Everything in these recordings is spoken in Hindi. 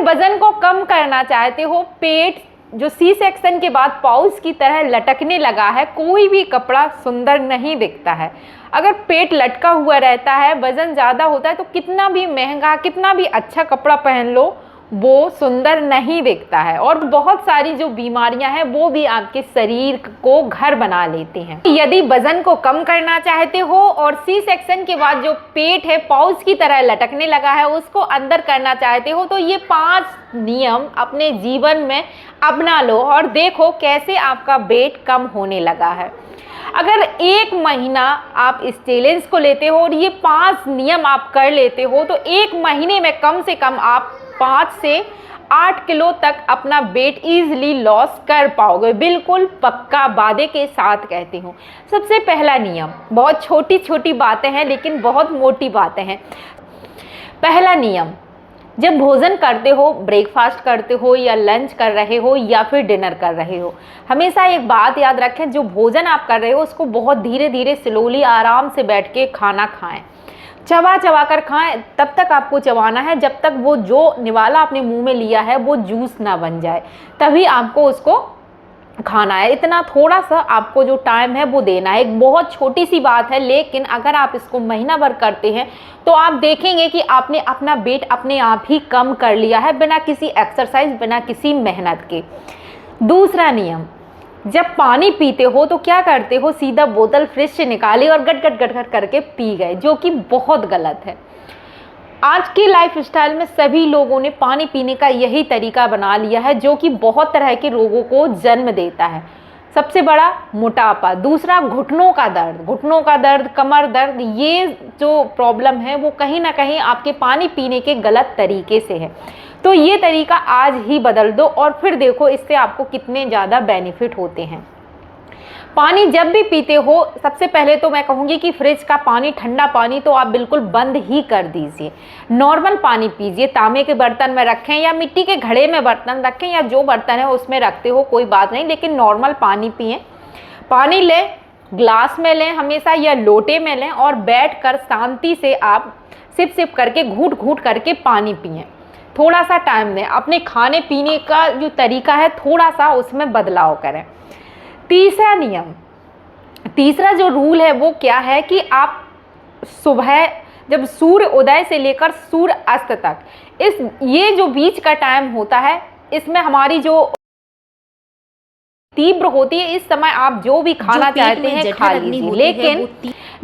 वजन को कम करना चाहते हो, पेट जो सी सेक्शन के बाद पाउच की तरह लटकने लगा है, कोई भी कपड़ा सुंदर नहीं दिखता है। अगर पेट लटका हुआ रहता है, वजन ज़्यादा होता है, तो कितना भी महंगा, कितना भी अच्छा कपड़ा पहन लो, वो सुंदर नहीं दिखता है। और बहुत सारी जो बीमारियां हैं वो भी आपके शरीर को घर बना लेती हैं। यदि वजन को कम करना चाहते हो और सी सेक्शन के बाद जो पेट है पाउच की तरह लटकने लगा है उसको अंदर करना चाहते हो, तो ये 5 नियम अपने जीवन में अपना लो और देखो कैसे आपका वेट कम होने लगा है। अगर 1 महीना आप इस चैलेंज को लेते हो और ये 5 नियम आप कर लेते हो, तो 1 महीने में कम से कम आप 5 से 8 किलो तक अपना वेट इजीली लॉस कर पाओगे। बिल्कुल पक्का वादे के साथ कहती हूँ। सबसे पहला नियम, बहुत छोटी छोटी बातें हैं लेकिन बहुत मोटी बातें हैं। पहला नियम, जब भोजन करते हो, ब्रेकफास्ट करते हो या लंच कर रहे हो या फिर डिनर कर रहे हो, हमेशा एक बात याद रखें, जो भोजन आप कर रहे हो उसको बहुत धीरे धीरे स्लोली आराम से बैठ के खाना खाएं। चबा चबा कर खाएं। तब तक आपको चबाना है जब तक वो जो निवाला आपने मुंह में लिया है वो जूस ना बन जाए, तभी आपको उसको खाना है। इतना थोड़ा सा आपको जो टाइम है वो देना है। एक बहुत छोटी सी बात है, लेकिन अगर आप इसको महीना भर करते हैं तो आप देखेंगे कि आपने अपना वेट अपने आप ही कम कर लिया है, बिना किसी एक्सरसाइज, बिना किसी मेहनत के। दूसरा नियम, जब पानी पीते हो तो क्या करते हो, सीधा बोतल फ्रिज से निकाली और गट गट गट गट करके पी गए, जो कि बहुत गलत है। आज के लाइफ स्टाइल में सभी लोगों ने पानी पीने का यही तरीका बना लिया है, जो कि बहुत तरह के रोगों को जन्म देता है। सबसे बड़ा मोटापा, दूसरा घुटनों का दर्द, कमर दर्द, ये जो प्रॉब्लम है वो कहीं ना कहीं आपके पानी पीने के गलत तरीके से है। तो ये तरीका आज ही बदल दो और फिर देखो इससे आपको कितने ज़्यादा बेनिफिट होते हैं। पानी जब भी पीते हो, सबसे पहले तो मैं कहूँगी कि फ्रिज का पानी, ठंडा पानी तो आप बिल्कुल बंद ही कर दीजिए। नॉर्मल पानी पीजिए। तांबे के बर्तन में रखें या मिट्टी के घड़े में बर्तन रखें या जो बर्तन है उसमें रखते हो, कोई बात नहीं, लेकिन नॉर्मल पानी पिएं। पानी लें, ग्लास में लें हमेशा या लोटे में लें और बैठ कर शांति से आप सिप सिप करके, घूट घूट करके पानी पिएं। थोड़ा सा टाइम दें। अपने खाने पीने का जो तरीका है थोड़ा सा उसमें बदलाव करें। तीसरा नियम, तीसरा जो रूल है वो क्या है कि आप सुबह जब सूर्य उदय से लेकर सूर्य अस्त तक, ये जो बीच का टाइम होता है, इसमें हमारी जो तीव्र होती है, इस समय आप जो भी खाना चाहते हैं खा लीजिए, लेकिन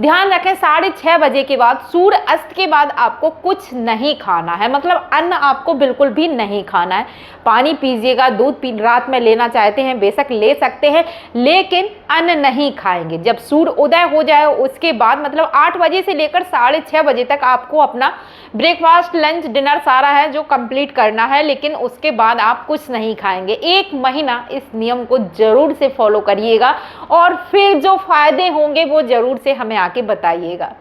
ध्यान रखें 6:30 बजे के बाद, सूर्य अस्त के बाद आपको कुछ नहीं खाना है। मतलब अन्न आपको बिल्कुल भी नहीं खाना है। पानी पीजिएगा, दूध रात में लेना चाहते हैं बेशक ले सकते हैं, लेकिन अन्न नहीं खाएंगे। जब सूर्य उदय हो जाए उसके बाद, मतलब 8 बजे से लेकर 6:30 बजे तक आपको अपना ब्रेकफास्ट, लंच, डिनर सारा है जो कंप्लीट करना है, लेकिन उसके बाद आप कुछ नहीं खाएंगे। 1 महीना इस नियम को जरूर से फॉलो करिएगा और फिर जो फायदे होंगे वो जरूर से हमें आके बताइएगा।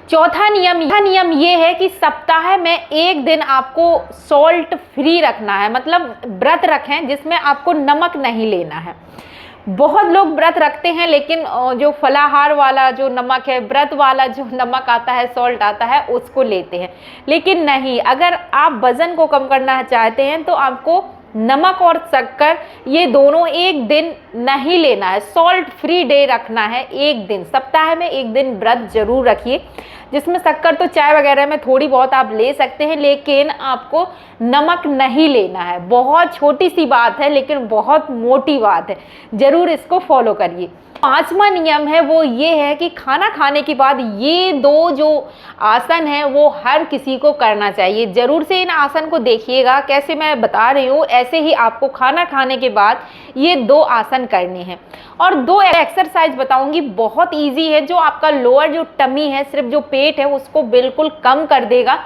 चौथा नियम ये है कि सप्ताह में 1 दिन आपको सॉल्ट फ्री रखना है। मतलब व्रत रखें जिसमें आपको नमक नहीं लेना है। बहुत लोग व्रत रखते हैं लेकिन जो फलाहार वाला जो नमक है, व्रत वाला जो नमक आता है, सॉल्ट आता है, उसको लेते हैं, लेकिन नहीं। अगर आप वजन को कम करना चाहते हैं तो आपको नमक और शक्कर ये दोनों 1 दिन नहीं लेना है। सॉल्ट फ्री डे रखना है 1 दिन, सप्ताह में 1 दिन व्रत जरूर रखिए, जिसमें शक्कर तो चाय वगैरह में थोड़ी बहुत आप ले सकते हैं, लेकिन आपको नमक नहीं लेना है। बहुत छोटी सी बात है लेकिन बहुत मोटी बात है, जरूर इसको फॉलो करिए। 5वां नियम है वो ये है कि खाना खाने के बाद ये 2 जो आसन है वो हर किसी को करना चाहिए। जरूर से इन आसन को देखिएगा, कैसे मैं बता रही हूँ ऐसे ही आपको खाना खाने के बाद ये 2 आसन करने हैं। और 2 एक्सरसाइज बताऊंगी, बहुत इजी है, जो आपका लोअर जो टमी है, सिर्फ जो पेट है, उसको बिल्कुल कम कर देगा।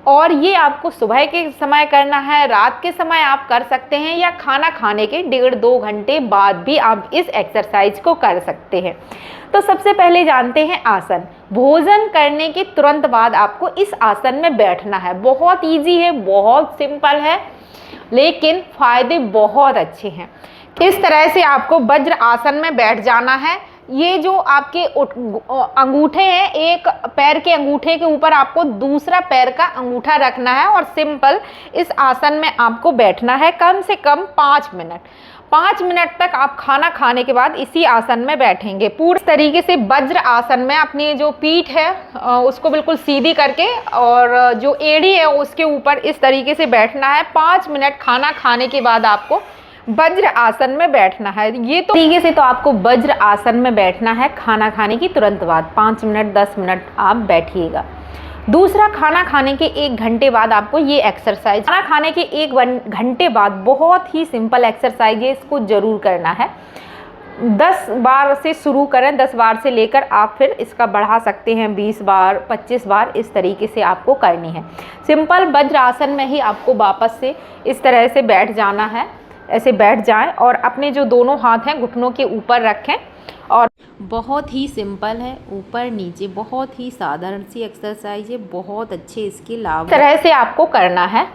और ये आपको सुबह के समय करना है, रात के समय आप कर सकते हैं, या खाना खाने के 1.5-2 घंटे बाद भी आप इस एक्सरसाइज को कर सकते हैं। तो सबसे पहले जानते हैं आसन। भोजन करने के तुरंत बाद आपको इस आसन में बैठना है। बहुत इजी है, बहुत सिंपल है, लेकिन फायदे बहुत अच्छे हैं। इस तरह से आपको वज्र आसन में बैठ जाना है। ये जो आपके अंगूठे हैं, एक पैर के अंगूठे के ऊपर आपको दूसरा पैर का अंगूठा रखना है और सिंपल इस आसन में आपको बैठना है कम से कम 5 मिनट। 5 मिनट तक आप खाना खाने के बाद इसी आसन में बैठेंगे। पूरे तरीके से वज्र आसन में अपनी जो पीठ है उसको बिल्कुल सीधी करके और जो एड़ी है उसके ऊपर इस तरीके से बैठना है। 5 मिनट खाना खाने के बाद आपको वज्र आसन में बैठना है। ये तो तरीके से तो आपको वज्र आसन में बैठना है खाना खाने की तुरंत बाद। 5 मिनट 10 मिनट आप बैठिएगा। दूसरा, खाना खाने के 1 घंटे बाद आपको ये एक्सरसाइज, खाना खाने के 1 घंटे बाद बहुत ही सिंपल एक्सरसाइज है, इसको ज़रूर करना है। 10 बार से शुरू करें, 10 बार से लेकर आप फिर इसका बढ़ा सकते हैं 20 बार 25 बार, इस तरीके से आपको करनी है। सिंपल वज्र आसन में ही आपको वापस से इस तरह से बैठ जाना है। ऐसे बैठ जाएं और अपने जो दोनों हाथ हैं घुटनों के ऊपर रखें और बहुत ही सिंपल है, ऊपर नीचे बहुत ही साधारण सी एक्सरसाइज है, बहुत अच्छे इसके लाभ इस तरह से आपको करना है।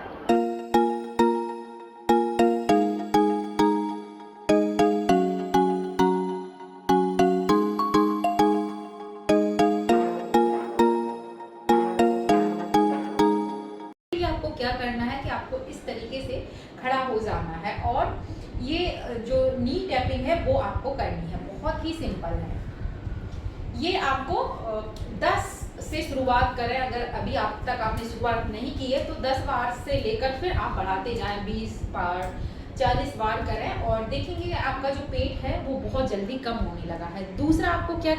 आपको क्या करना है कि आपको इस तरीके से खड़ा हो जाना है और ये जो नी टैपिंग है वो आपको करनी है। बहुत ही सिंपल है। ये आपको 10 से शुरुआत करें। अगर अभी आप तक आपने शुरुआत नहीं की है तो 10 बार से लेकर फिर आप बढ़ाते जाएं, 20 बार 40 बार करें और देखेंगे आपका जो पेट है वो बहुत जल्दी कम होने लगा है। दूसरा, आपको क्या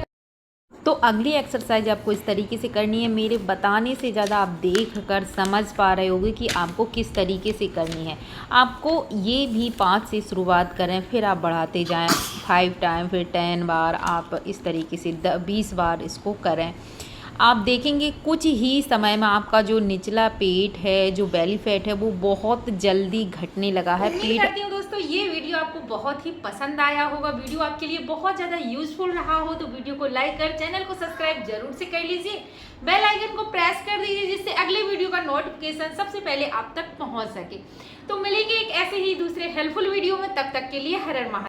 तो अगली एक्सरसाइज आपको इस तरीके से करनी है। मेरे बताने से ज़्यादा आप देख कर समझ पा रहे होंगे कि आपको किस तरीके से करनी है। आपको ये भी 5 से शुरुआत करें, फिर आप बढ़ाते जाएं 5 टाइम, फिर 10 बार, आप इस तरीके से 20 बार इसको करें। आप देखेंगे कुछ ही समय में आपका जो निचला पेट है, जो बेली फैट है, वो बहुत जल्दी घटने लगा है। पेट करती हूँ दोस्तों ये वीडियो आपको बहुत ही पसंद आया होगा, वीडियो आपके लिए बहुत ज़्यादा यूजफुल रहा हो तो वीडियो को लाइक कर, चैनल को सब्सक्राइब जरूर से कर लीजिए, बेल आइकन को प्रेस कर दीजिए जिससे अगले वीडियो का नोटिफिकेशन सबसे पहले आप तक पहुँच सके। तो मिलेंगे एक ऐसे ही दूसरे हेल्पफुल वीडियो में, तब तक के लिए हर हर महादेव।